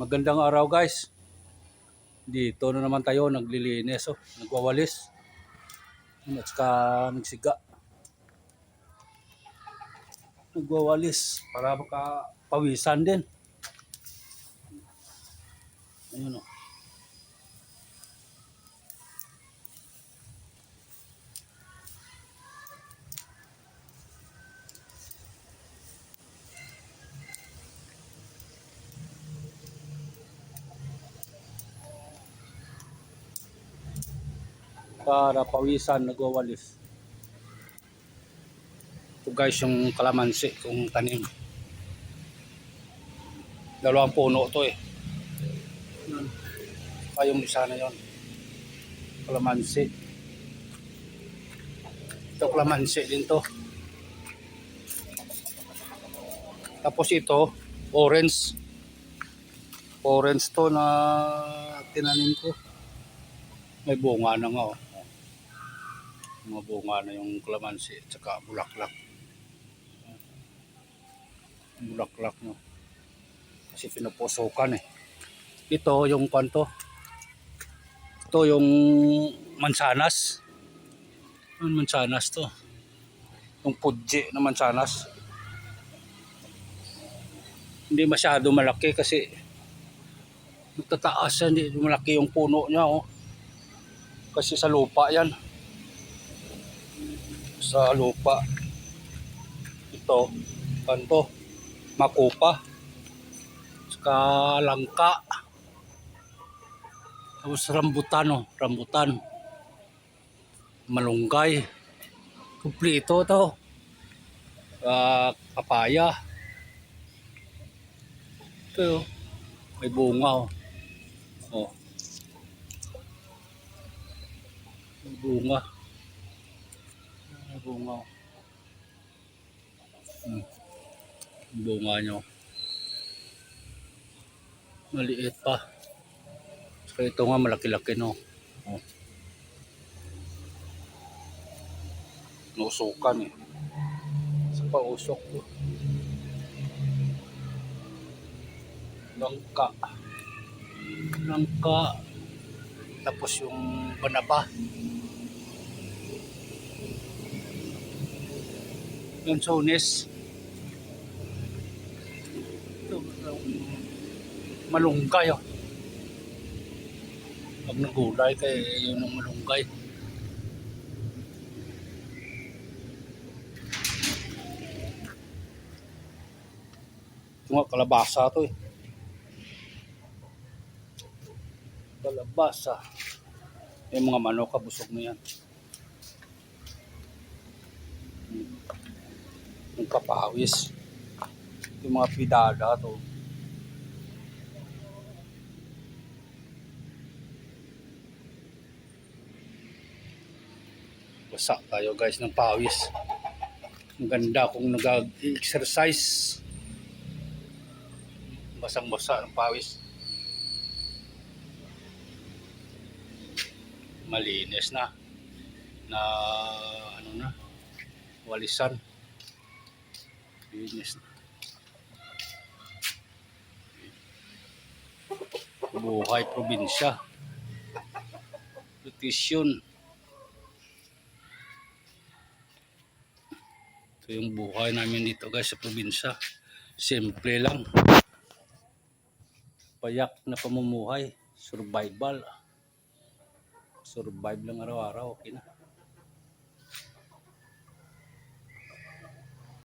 Magandang araw guys. Dito na naman tayo naglilinis, nagwawalis. At saka nagsiga. Nagwawalis para makapawisan din. Ayun o. Para pawisan, nagwawalis. Ito guys yung kalamansi kung tanim. Dalawang puno to eh. Yung isa na yun. Kalamansi. Ito kalamansi din to. Tapos ito, orange. Orange to na tinanim ko. May bunga na nga oh. Mga bunga na yung kalamansi at saka bulaklak. Bulaklak no. Kasi pinupusukan eh. Ito yung kanto. Ito yung mansanas. Yung mansanas to. Yung pudji na mansanas. Hindi masyado malaki kasi nagtataas yan. Hindi malaki yung puno niya oh. Kasi sa lupa yan. Sa lupa. Ito, kanto, makupa, saka langka, tapos rambutan oh, rambutan, malunggay, kumplito to, papaya. Ito may bunga oh. Oh. May bunga. Bunga. Bunga nyo. Maliit pa. So ito nga malaki-laki no. Oh. Nusukan eh. Sa pausok ko. Langka. Langka. Tapos yung banaba. Yung sones. Ito, malunggay oh. Pag nagulay kay yun ang malunggay. Ito nga kalabasa to eh. Kalabasa. Yung mga manok kabusog na yan. Yung kapawis. Yung mga pidada to. Basa tayo guys ng pawis. Ang ganda kung nag-exercise. Basang-basa ng pawis. Malinis na. Ano na. Walisan. Linis na. Buhay probinsya. Nutrition. Ito yung buhay namin dito guys sa probinsya. Simple lang. Payak na pamumuhay. Survival. Survive lang araw-araw. Okay na.